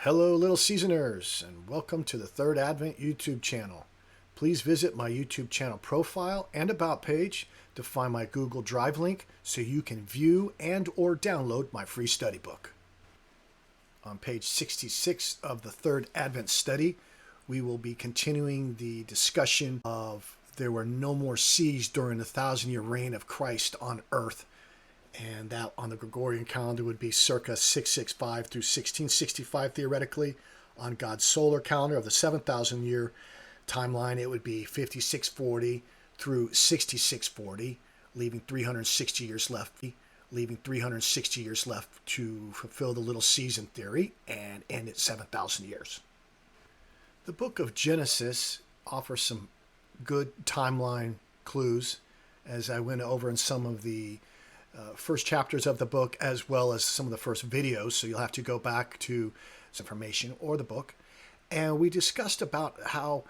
Hello, little seasoners, and welcome to the Third Advent YouTube channel. Please visit my YouTube channel profile and About page to find my Google Drive link so you can view and or download my free study book. On page 66 of the Third Advent study, we will be continuing the discussion of there were no more seas during the 1,000-year reign of Christ on earth. And that on the Gregorian calendar would be circa 665 through 1665 theoretically. On God's solar calendar of the 7,000-year timeline, it would be 5640 through 6640, leaving 360 years left to fulfill the little season theory and end at 7,000 years. The book of Genesis offers some good timeline clues as I went over in some of the first chapters of the book, as well as some of the first videos, so you'll have to go back to this information or the book. And we discussed about how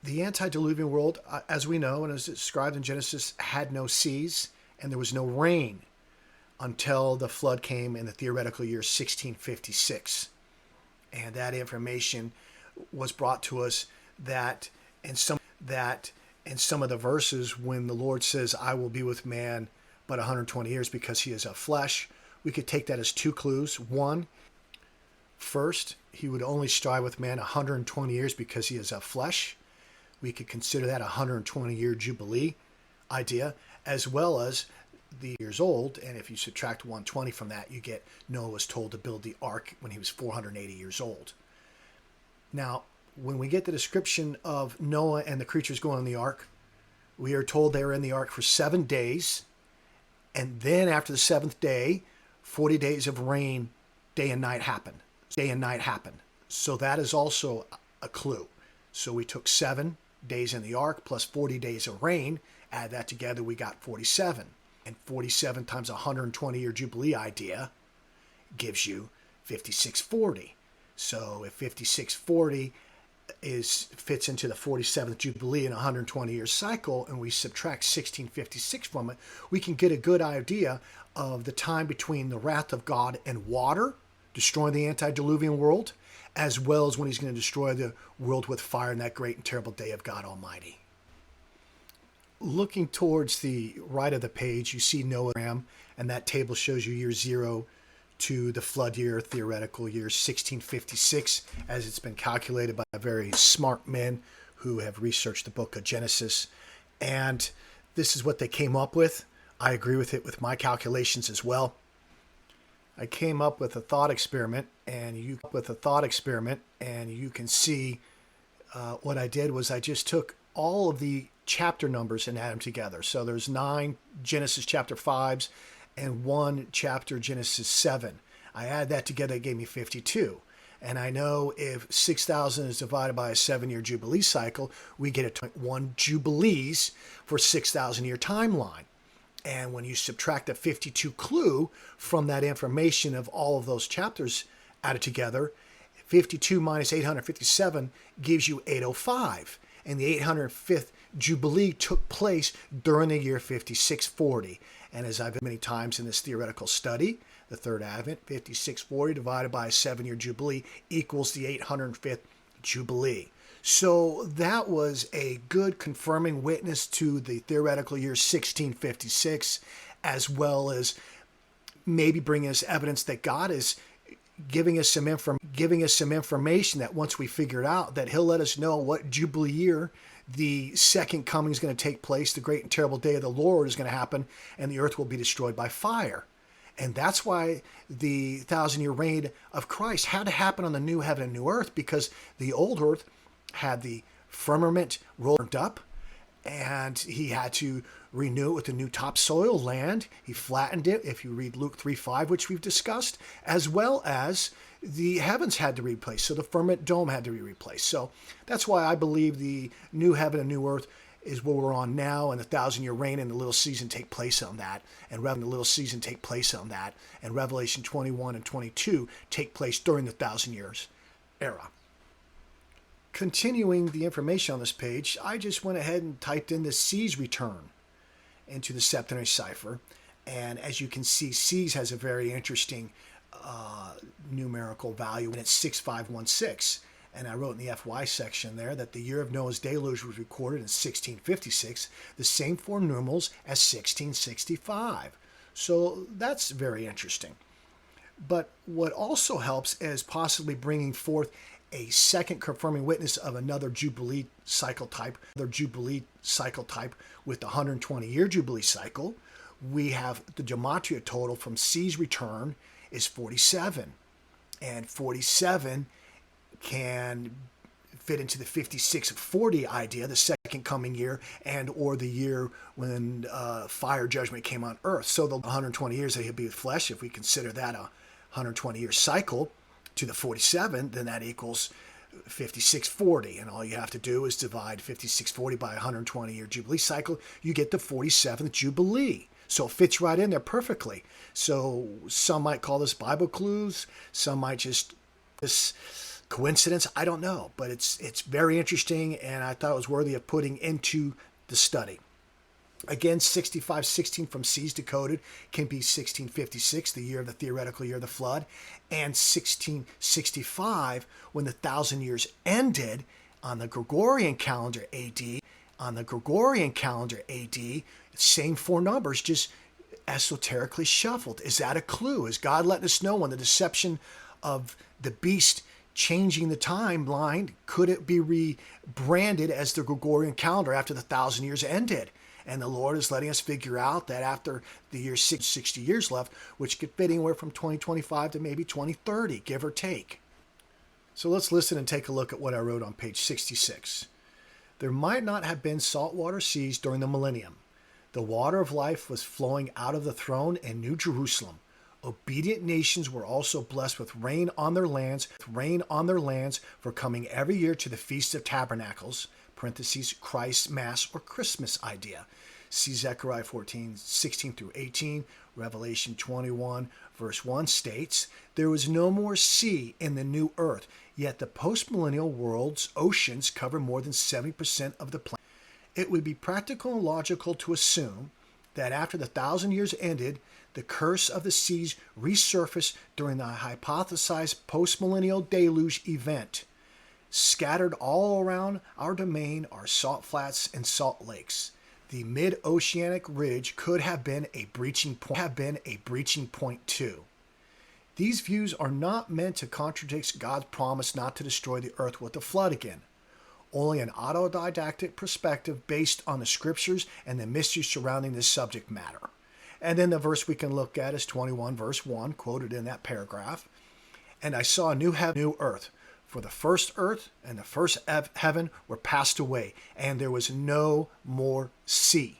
the antediluvian world, as we know and as described in Genesis, had no seas and there was no rain until the flood came in the theoretical year 1656. And that information was brought to us that in some of the verses when the Lord says, I will be with man but 120 years because he is of flesh, we could take that as two clues. One, first, he would only strive with man 120 years because he is of flesh. We could consider that a 120-year jubilee idea, as well as the years old. And if you subtract 120 from that, you get Noah was told to build the ark when he was 480 years old. Now, when we get the description of Noah and the creatures going in the ark, we are told they were in the ark for 7 days. And then after the seventh day, 40 days of rain, day and night happen. So that is also a clue. So we took 7 days in the ark plus 40 days of rain. Add that together, we got 47. And 47 times 120-year jubilee idea gives you 5640. So if 5640 fits into the 47th Jubilee in a 120-year cycle, and we subtract 1656 from it, we can get a good idea of the time between the wrath of God and water, destroying the antediluvian world, as well as when he's going to destroy the world with fire in that great and terrible day of God Almighty. Looking towards the right of the page, you see Noah, and that table shows you year 0 to the flood year, theoretical year 1656, as it's been calculated by very smart men who have researched the book of Genesis. And this is what they came up with. I agree with it with my calculations as well. I came up with a thought experiment, and you can see what I did was I just took all of the chapter numbers and add them together. So there's 9 Genesis chapter 5s and 1 chapter Genesis 7. I add that together, it gave me 52. And I know if 6,000 is divided by a 7-year jubilee cycle, we get 1 jubilees for 6,000-year timeline. And when you subtract a 52 clue from that information of all of those chapters added together, 52 minus 857 gives you 805. And the 805th Jubilee took place during the year 5640. And as I've said many times in this theoretical study, the Third Advent, 5640 divided by a 7-year Jubilee equals the 805th Jubilee. So that was a good confirming witness to the theoretical year 1656, as well as maybe bringing us evidence that God is giving us some information that once we figure it out, that he'll let us know what Jubilee year the second coming is going to take place, the great and terrible day of the Lord is going to happen, and the earth will be destroyed by fire. And that's why the 1,000-year reign of Christ had to happen on the new heaven and new earth, because the old earth had the firmament rolled up, and he had to renew it with a new topsoil land. He flattened it, if you read Luke 3:5, which we've discussed, as well as the heavens had to be replaced. So the firmament dome had to be replaced. So that's why I believe the new heaven and new earth is what we're on now, and the 1,000-year reign and the little season take place on that, and Revelation 21 and 22 take place during the 1,000 years era. Continuing the information on this page, I just went ahead and typed in the seas return into the septenary cipher, and as you can see, seas has a very interesting numerical value, and it's 6516. And I wrote in the FY section there that the year of Noah's deluge was recorded in 1656, the same four numerals as 1665. So that's very interesting. But what also helps is possibly bringing forth a second confirming witness of another Jubilee cycle type, with the 120-year Jubilee cycle. We have the gematria total from C's return is 47. And 47 can fit into the 5640 idea, the second coming year, and or the year when fire judgment came on earth. So the 120 years that he'll be with flesh, if we consider that a 120-year cycle to the 47, then that equals 5640. And all you have to do is divide 5640 by a 120-year Jubilee cycle. You get the 47th Jubilee. So it fits right in there perfectly. So some might call this Bible clues. Some might just this coincidence. I don't know. But it's very interesting, and I thought it was worthy of putting into the study. Again, 6516 from C's decoded can be 1656, the year of the theoretical year of the flood, and 1665 when the 1,000 years ended on the Gregorian calendar AD. On the Gregorian calendar AD, same four numbers, just esoterically shuffled. Is that a clue? Is God letting us know when the deception of the beast changing the timeline, could it be rebranded as the Gregorian calendar after the 1,000 years ended? And the Lord is letting us figure out that after the year 60 years left, which could fit anywhere from 2025 to maybe 2030, give or take. So let's listen and take a look at what I wrote on page 66. There might not have been saltwater seas during the millennium. The water of life was flowing out of the throne in New Jerusalem. Obedient nations were also blessed with rain on their lands, for coming every year to the Feast of Tabernacles, parentheses, Christ's Mass or Christmas idea. See Zechariah 14, 16 through 18. Revelation 21, verse 1 states, there was no more sea in the new earth, yet the postmillennial world's oceans cover more than 70% of the planet. It would be practical and logical to assume that after the 1,000 years ended, the curse of the seas resurfaced during the hypothesized postmillennial deluge event. Scattered all around our domain are salt flats and salt lakes. The mid-oceanic ridge could have been a breaching point too. These views are not meant to contradict God's promise not to destroy the earth with a flood again. Only an autodidactic perspective based on the scriptures and the mysteries surrounding this subject matter. And then the verse we can look at is 21 verse 1, quoted in that paragraph. And I saw a new heaven, new earth. For the first earth and the first heaven were passed away, and there was no more sea.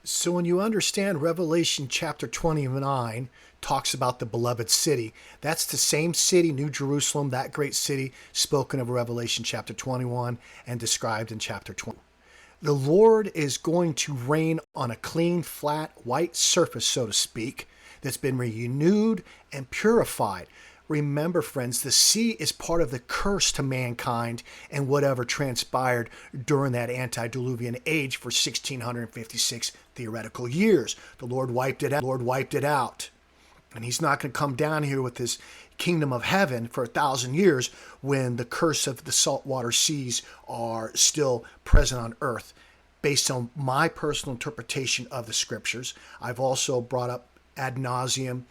So when you understand Revelation chapter 29 talks about the beloved city, that's the same city, New Jerusalem, that great city spoken of in Revelation chapter 21 and described in chapter 20. The Lord is going to reign on a clean, flat, white surface, so to speak, that's been renewed and purified. Remember, friends, the sea is part of the curse to mankind and whatever transpired during that antediluvian age for 1656 theoretical years. The Lord wiped it out. And he's not going to come down here with this kingdom of heaven for 1,000 years when the curse of the saltwater seas are still present on earth. Based on my personal interpretation of the scriptures, I've also brought up ad nauseum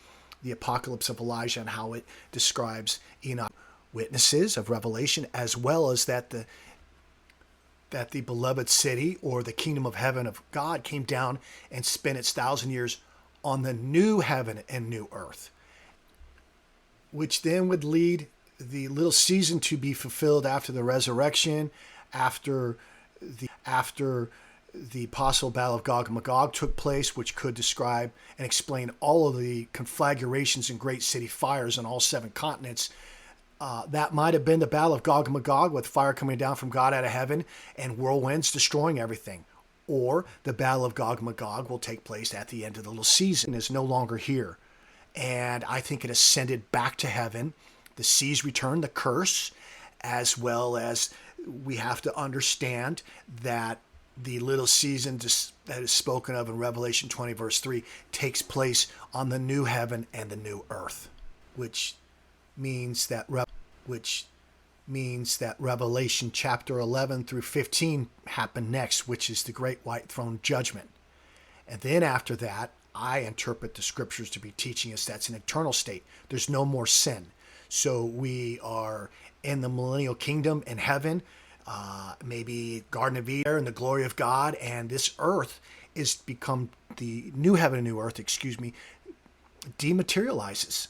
the apocalypse of Elijah and how it describes Enoch, witnesses of Revelation, as well as that the beloved city or the kingdom of heaven of God came down and spent its 1,000 years on the new heaven and new earth, which then would lead the little season to be fulfilled after the resurrection, after the possible battle of Gog and Magog took place, which could describe and explain all of the conflagrations and great city fires on all 7 continents. That might have been the battle of Gog and Magog, with fire coming down from God out of heaven and whirlwinds destroying everything. Or the battle of Gog and Magog will take place at the end of the little season, is no longer here. And I think it ascended back to heaven. The seas returned, the curse, as well as we have to understand that the little season that is spoken of in Revelation 20 verse 3 takes place on the new heaven and the new earth. which means that Revelation chapter 11 through 15 happen next, which is the great white throne judgment. And then after that, I interpret the scriptures to be teaching us that's an eternal state. There's no more sin. So we are in the millennial kingdom in heaven, maybe Garden of Eden and the glory of God, and this earth is become the new heaven and new earth, dematerializes.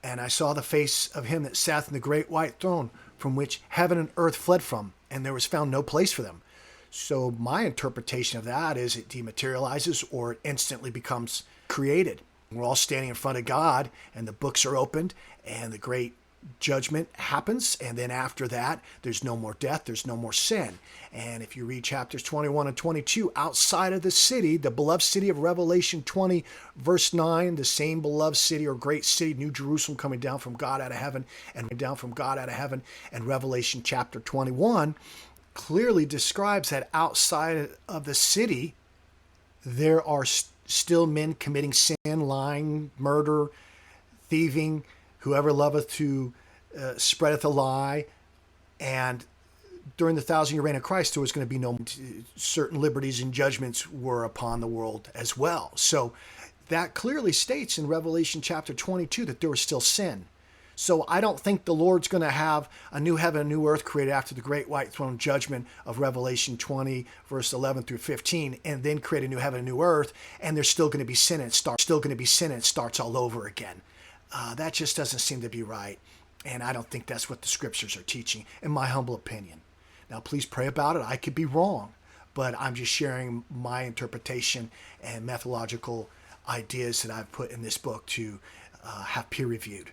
And I saw the face of him that sat in the great white throne, from which heaven and earth fled from, and there was found no place for them. So my interpretation of that is it dematerializes or it instantly becomes created. We're all standing in front of God, and the books are opened, and the great judgment happens. And then after that, there's no more death, there's no more sin. And if you read chapters 21 and 22, outside of the city, the beloved city of Revelation 20, verse 9, the same beloved city or great city, New Jerusalem, coming down from God out of heaven, and Revelation chapter 21 clearly describes that outside of the city, there are still men committing sin, lying, murder, thieving, whoever loveth to spreadeth a lie. And during the 1,000-year reign of Christ, there was going to be no certain liberties and judgments were upon the world as well. So that clearly states in Revelation chapter 22 that there was still sin. So I don't think the Lord's going to have a new heaven and new earth created after the great white throne judgment of Revelation 20, verse 11 through 15, and then create a new heaven and new earth, and there's still going to be sin and it starts all over again. That just doesn't seem to be right, and I don't think that's what the scriptures are teaching, in my humble opinion. Now, please pray about it. I could be wrong, but I'm just sharing my interpretation and methodological ideas that I've put in this book to have peer reviewed.